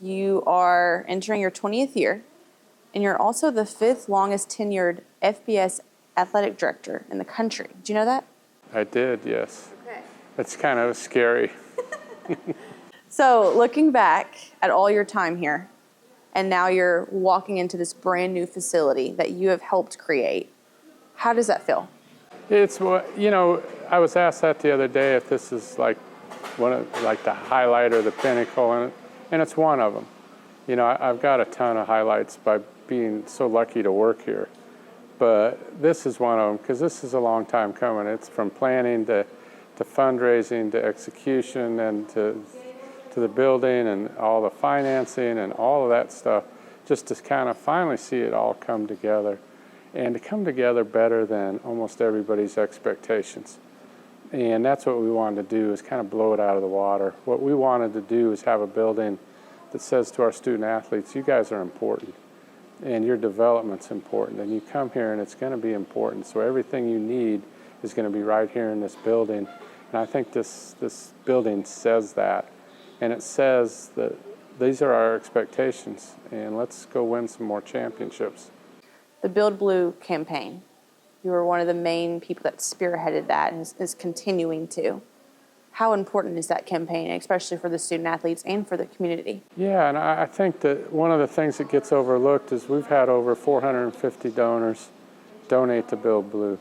You are entering your 20th year, and you're also the 5th longest tenured FBS athletic director in the country. Do you know that? I did, yes. Okay. It's kind of scary. So looking back at all your time here, and now you're walking into this brand new facility that you have helped create, how does that feel? It's, you know, I was asked that the other day if this is like the highlight or the pinnacle, and it's one of them. You know, I've got a ton of highlights by being so lucky to work here, but this is one of them because this is a long time coming. It's from planning to fundraising to execution and to the building and all the financing and all of that stuff, just to kind of finally see it all come together, and to come together better than almost everybody's expectations. And that's what we wanted to do, is kind of blow it out of the water. What we wanted to do is have a building that says to our student athletes, you guys are important and your development's important, and you come here and it's going to be important. So everything you need is going to be right here in this building. And I think this building says that. And it says that these are our expectations, and let's go win some more championships. The Build Blue campaign, you were one of the main people that spearheaded that and is continuing to. How important is that campaign, especially for the student athletes and for the community? Yeah, and I think that one of the things that gets overlooked is we've had over 450 donors donate to Build Blue.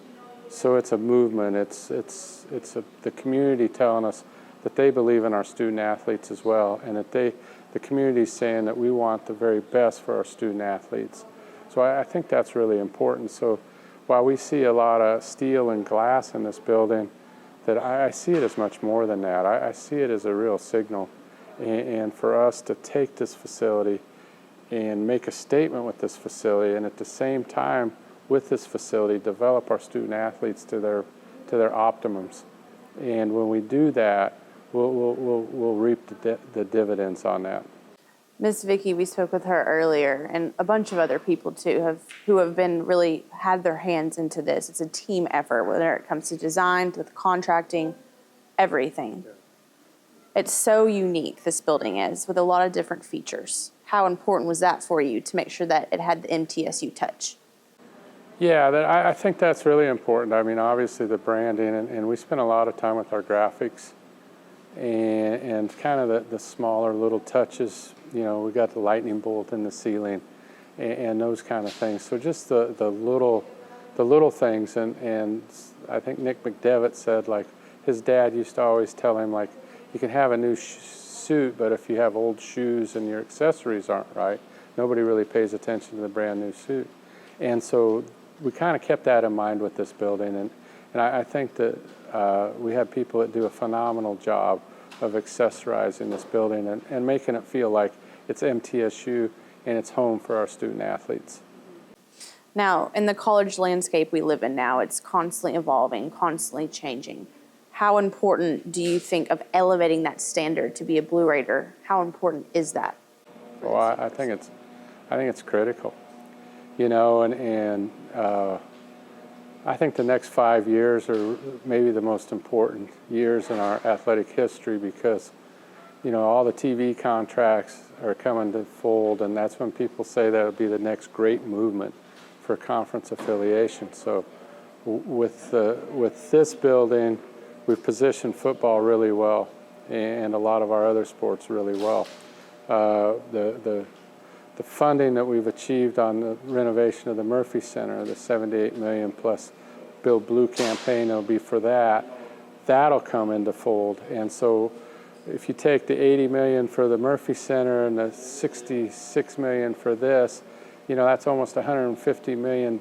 So it's a movement. It's the community telling us that they believe in our student athletes as well, and that the community is saying that we want the very best for our student athletes. So I think that's really important. So while we see a lot of steel and glass in this building, that I see it as much more than that. I see it as a real signal. And for us to take this facility and make a statement with this facility, and at the same time with this facility develop our student athletes to their optimums. And when we do that, we'll reap the dividends on that. Ms. Vicki, we spoke with her earlier, and a bunch of other people too who have been really had their hands into this. It's a team effort, whether it comes to design, to the contracting, everything. It's so unique, this building is, with a lot of different features. How important was that for you to make sure that it had the MTSU touch? Yeah, I think that's really important. I mean, obviously the branding, and we spent a lot of time with our graphics and kind of the smaller little touches. You know, we got the lightning bolt in the ceiling and those kind of things. So just the little things, and I think Nick McDevitt said, like, his dad used to always tell him, like, you can have a new suit, but if you have old shoes and your accessories aren't right, nobody really pays attention to the brand new suit. And so we kind of kept that in mind with this building, and I think that we have people that do a phenomenal job of accessorizing this building and making it feel like it's MTSU and it's home for our student athletes. Now, in the college landscape we live in now, it's constantly evolving, constantly changing. How important do you think of elevating that standard to be a Blue Raider? How important is that? Well, I think it's critical. You know, and I think the next 5 years are maybe the most important years in our athletic history, because, you know, all the TV contracts are coming to fold, and that's when people say that would be the next great movement for conference affiliation. So with this building, we've positioned football really well, and a lot of our other sports really well. The funding that we've achieved on the renovation of the Murphy Center, the $78 million plus Build Blue campaign, will be for that. That'll come into fold. And so if you take the $80 million for the Murphy Center and the $66 million for this, you know, that's almost $150 million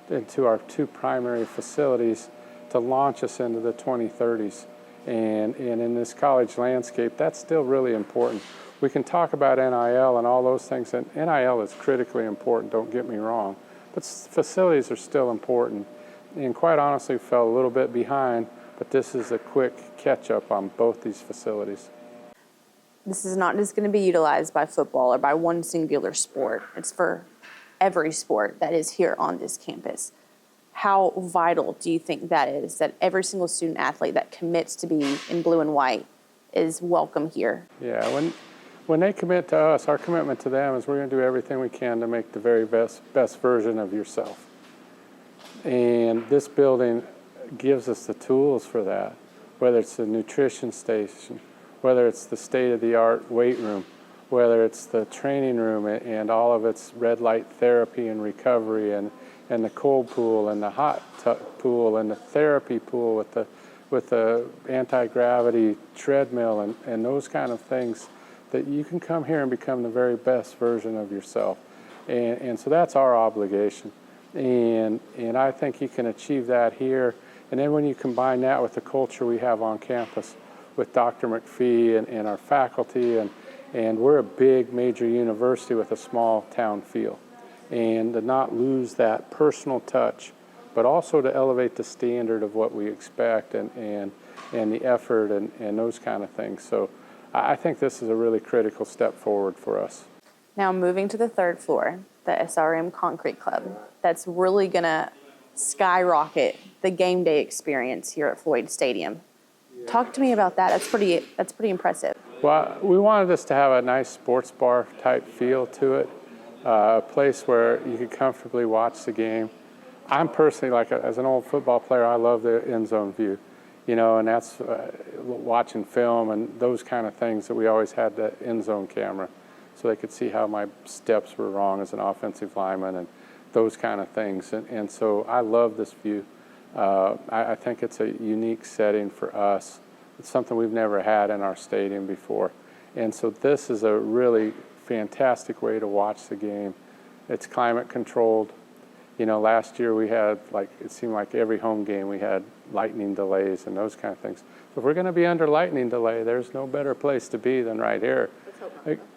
into our two primary facilities to launch us into the 2030s. And in this college landscape, that's still really important. We can talk about NIL and all those things, and NIL is critically important, don't get me wrong, but facilities are still important. And quite honestly, fell a little bit behind, but this is a quick catch-up on both these facilities. This is not just going to be utilized by football or by one singular sport. It's for every sport that is here on this campus. How vital do you think that is, that every single student athlete that commits to be in blue and white is welcome here? Yeah, when they commit to us, our commitment to them is we're going to do everything we can to make the very best version of yourself. And this building gives us the tools for that, whether it's the nutrition station, whether it's the state-of-the-art weight room, whether it's the training room and all of its red light therapy and recovery, and the cold pool and the hot pool and the therapy pool with the anti-gravity treadmill and those kind of things, that you can come here and become the very best version of yourself. And so that's our obligation. And I think you can achieve that here. And then when you combine that with the culture we have on campus with Dr. McPhee and our faculty, and we're a big major university with a small town feel. And to not lose that personal touch, but also to elevate the standard of what we expect and the effort and those kind of things. So I think this is a really critical step forward for us. Now moving to the third floor, the SRM Concrete Club, that's really going to skyrocket the game day experience here at Floyd Stadium. Talk to me about that. That's pretty impressive. Well, we wanted this to have a nice sports bar type feel to it, a place where you could comfortably watch the game. I'm personally, as an old football player, I love the end zone view, and that's watching film and those kind of things that we always had the end zone camera, so they could see how my steps were wrong as an offensive lineman and those kind of things. And so I love this view. I think it's a unique setting for us. It's something we've never had in our stadium before. And so this is a really fantastic way to watch the game. It's climate controlled. Last year we had, it seemed like every home game we had lightning delays and those kind of things. So if we're going to be under lightning delay, there's no better place to be than right here.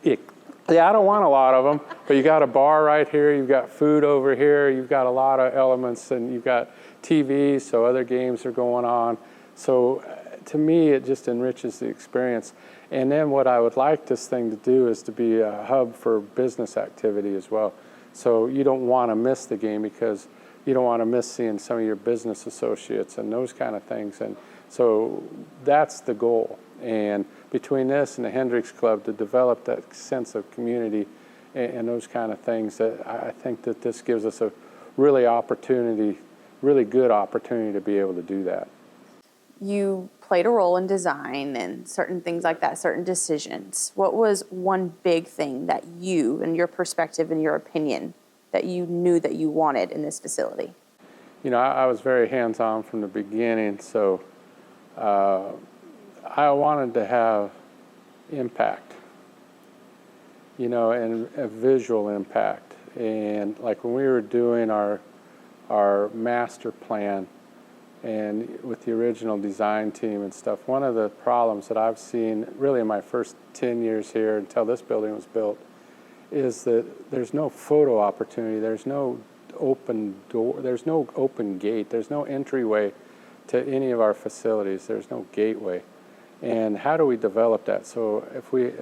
Yeah, I don't want a lot of them, but you got a bar right here, you've got food over here, you've got a lot of elements, and you've got TV, so other games are going on. So to me, it just enriches the experience. And then what I would like this thing to do is to be a hub for business activity as well. So you don't want to miss the game because you don't want to miss seeing some of your business associates and those kind of things. And so that's the goal. And between this and the Hendricks Club, to develop that sense of community and those kind of things, that I think that this gives us a really good opportunity to be able to do that. You played a role in design and certain things like that, certain decisions. What was one big thing that you, in your perspective, in your opinion, that you knew that you wanted in this facility? I was very hands-on from the beginning, so I wanted to have impact, and a visual impact. And like when we were doing our master plan and with the original design team and stuff, one of the problems that I've seen really in my first 10 years here until this building was built is that there's no photo opportunity, there's no open door, there's no open gate, there's no entryway to any of our facilities, there's no gateway. And how do we develop that? So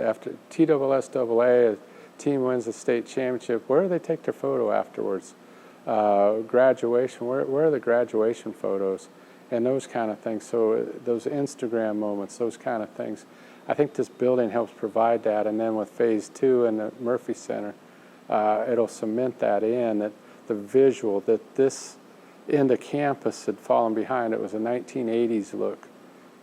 after TSSAA, a team wins the state championship, where do they take their photo afterwards? Graduation, where are the graduation photos? And those kind of things. So those Instagram moments, those kind of things. I think this building helps provide that. And then with Phase 2 and the Murphy Center, it'll cement that in, that the visual, that this end of campus had fallen behind. It was a 1980s look.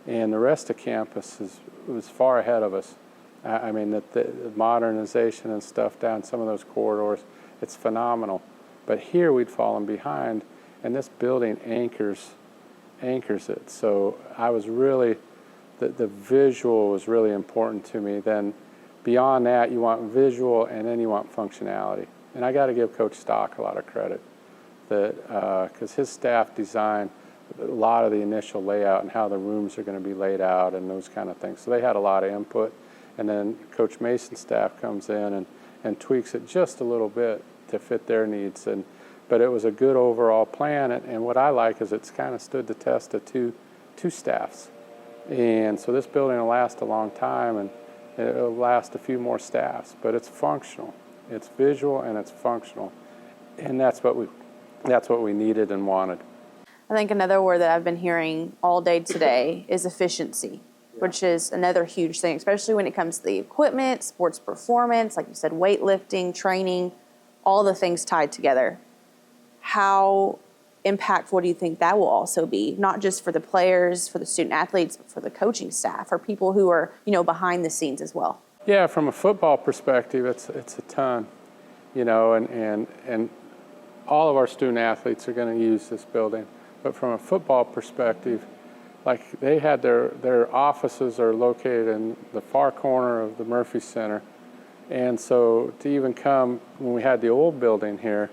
And the rest of campus was far ahead of us. I mean, the modernization and stuff down some of those corridors, it's phenomenal. But here we'd fallen behind, and this building anchors it. So I was really, the visual was really important to me. Then beyond that, you want visual, and then you want functionality. And I got to give Coach Stock a lot of credit, because his staff designed a lot of the initial layout and how the rooms are going to be laid out and those kind of things. So they had a lot of input. And then Coach Mason's staff comes in and tweaks it just a little bit to fit their needs. But it was a good overall plan. And what I like is it's kind of stood the test of two staffs. And so this building will last a long time, and it'll last a few more staffs. But it's functional. It's visual and it's functional. And that's what we needed and wanted. I think another word that I've been hearing all day today is efficiency. which is another huge thing, especially when it comes to the equipment, sports performance, like you said, weightlifting, training, all the things tied together. How impactful do you think that will also be, not just for the players, for the student athletes, but for the coaching staff, for people who are, behind the scenes as well? Yeah, from a football perspective, it's a ton, and all of our student athletes are going to use this building. But from a football perspective, like they had their offices are located in the far corner of the Murphy Center. And so to even come, when we had the old building here,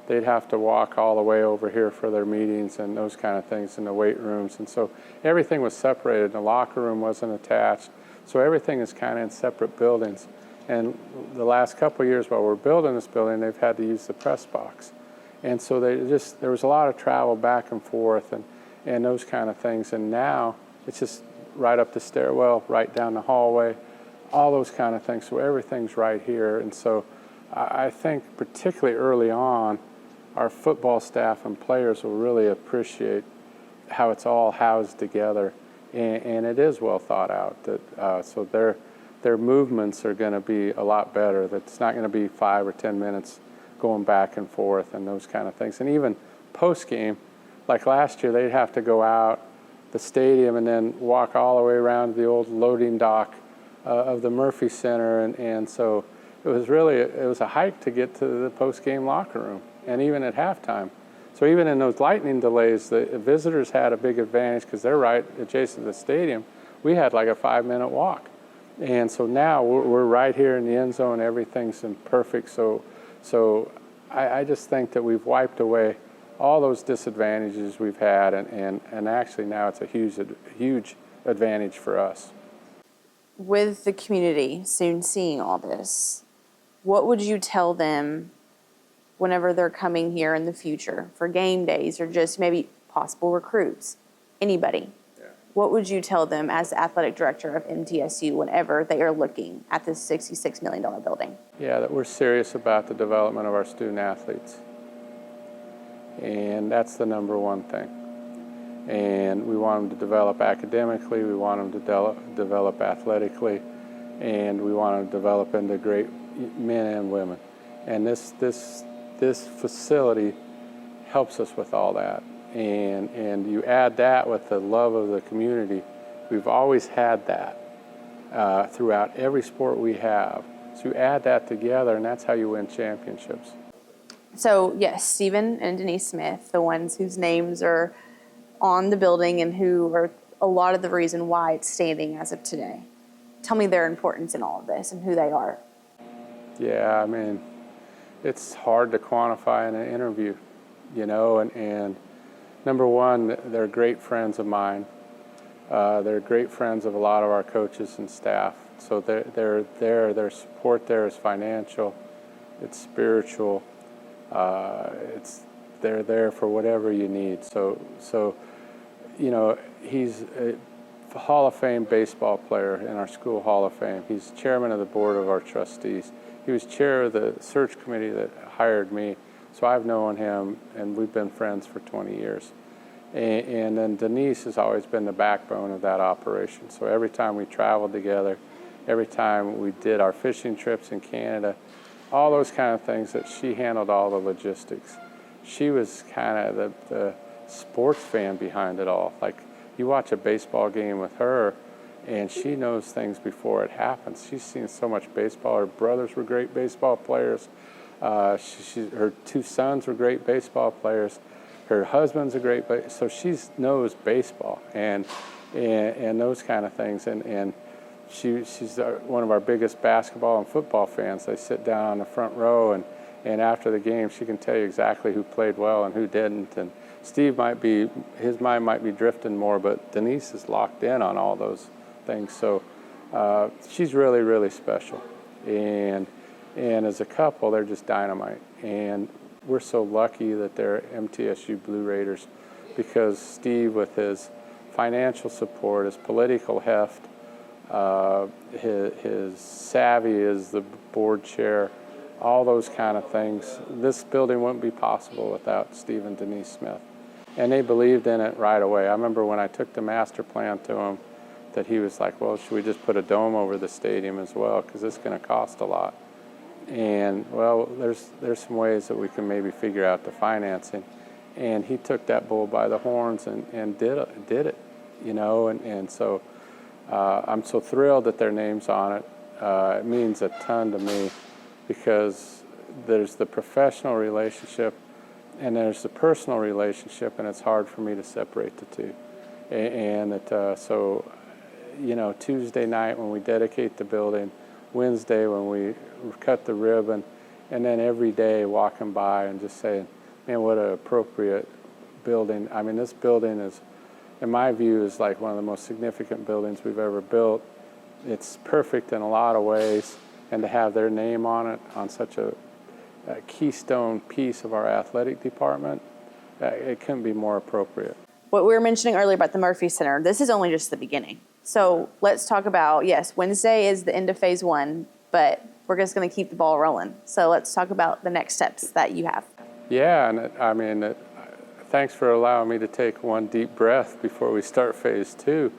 they'd have to walk all the way over here for their meetings and those kind of things in the weight rooms. And so everything was separated. The locker room wasn't attached. So everything is kind of in separate buildings. And the last couple of years while we're building this building, they've had to use the press box. And so there was a lot of travel back and forth and those kind of things. And now it's just right up the stairwell, right down the hallway, all those kind of things. So everything's right here. And so I think particularly early on, our football staff and players will really appreciate how it's all housed together. And it is well thought out. So their movements are going to be a lot better. That's not going to be 5 or 10 minutes going back and forth and those kind of things. And even post-game, like last year, they'd have to go out the stadium and then walk all the way around to the old loading dock of the Murphy Center. And so it was a hike to get to the post-game locker room, and even at halftime. So even in those lightning delays, the visitors had a big advantage because they're right adjacent to the stadium. We had like a 5-minute walk. And so now we're right here in the end zone. Everything's in perfect. So I just think that we've wiped away all those disadvantages we've had, and actually now it's a huge advantage for us. With the community soon seeing all this, what would you tell them whenever they're coming here in the future for game days or just maybe possible recruits, anybody? Yeah. What would you tell them as the athletic director of MTSU whenever they are looking at this $66 million building? Yeah, that we're serious about the development of our student athletes. And that's the number one thing. And we want them to develop academically, we want them to develop athletically, and we want them to develop into great men and women. And this facility helps us with all that. And you add that with the love of the community. We've always had that throughout every sport we have. So you add that together, and that's how you win championships. So yes, Stephen and Denise Smith, the ones whose names are on the building and who are a lot of the reason why it's standing as of today. Tell me their importance in all of this and who they are. Yeah, I mean, it's hard to quantify in an interview, and number one, they're great friends of mine. They're great friends of a lot of our coaches and staff. So they're there, their support there is financial, it's spiritual, they're there for whatever you need. So he's a Hall of Fame baseball player in our school Hall of Fame. He's chairman of the board of our trustees. He was chair of the search committee that hired me. So I've known him, and we've been friends for 20 years. And then Denise has always been the backbone of that operation. So every time we traveled together, every time we did our fishing trips in Canada, all those kind of things, that she handled all the logistics. She was kind of the sports fan behind it all. Like, you watch a baseball game with her, and she knows things before it happens. She's seen so much baseball. Her brothers were great baseball players. Her 2 sons were great baseball players. Her husband's a great, so she knows baseball and those kind of things. And she's one of our biggest basketball and football fans. They sit down on the front row, and after the game, she can tell you exactly who played well and who didn't. And Steve his mind might be drifting more, but Denise is locked in on all those things. So she's really, really special. And as a couple, they're just dynamite. And we're so lucky that they're MTSU Blue Raiders, because Steve, with his financial support, his political heft, his savvy as the board chair, all those kind of things, this building wouldn't be possible without Steve and Denise Smith. And they believed in it right away. I remember when I took the master plan to them, that he was like, well, should we just put a dome over the stadium as well, because it's going to cost a lot. And well, there's some ways that we can maybe figure out the financing. And he took that bull by the horns and did it, you know. And so I'm so thrilled that their name's on it. It means a ton to me, because there's the professional relationship and there's the personal relationship, and it's hard for me to separate the two. And so, you know, Tuesday night when we dedicate the building, Wednesday when we cut the ribbon, and then every day walking by and just saying, man, what an appropriate building. I mean, this building is, in my view, is like one of the most significant buildings we've ever built. It's perfect in a lot of ways, and to have their name on it, on such a keystone piece of our athletic department, it couldn't be more appropriate. What we were mentioning earlier about the Murphy Center, this is only just the beginning. So let's talk about, yes, Wednesday is the end of phase one, but we're just going to keep the ball rolling. So let's talk about the next steps that you have. Yeah, and thanks for allowing me to take one deep breath before we start phase two.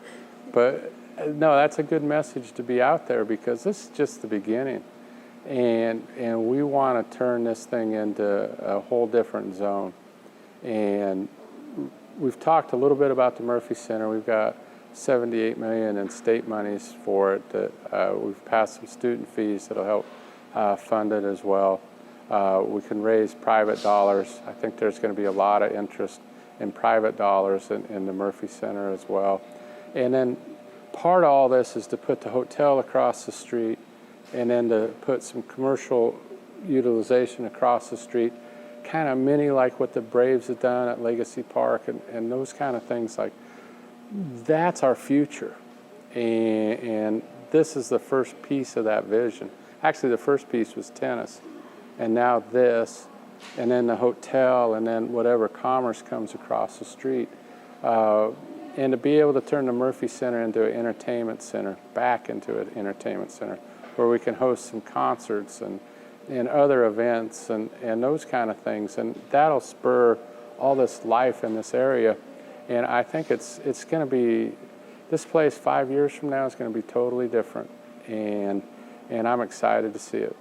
But no, that's a good message to be out there, because this is just the beginning. And we want to turn this thing into a whole different zone. And we've talked a little bit about the Murphy Center. We've got $78 million in state monies for it. That we've passed some student fees that'll help fund it as well. We can raise private dollars. I think there's going to be a lot of interest in private dollars in the Murphy Center as well. And then part of all this is to put the hotel across the street, and then to put some commercial utilization across the street, kind of mini like what the Braves have done at Legacy Park, and those kind of things. Like, that's our future. And this is the first piece of that vision. Actually, the first piece was tennis, and now this, and then the hotel, and then whatever commerce comes across the street. And to be able to turn the Murphy Center into an entertainment center, back into an entertainment center, where we can host some concerts and other events and those kind of things. And that'll spur all this life in this area. And I think it's going to be, this place 5 years from now is going to be totally different. And I'm excited to see it.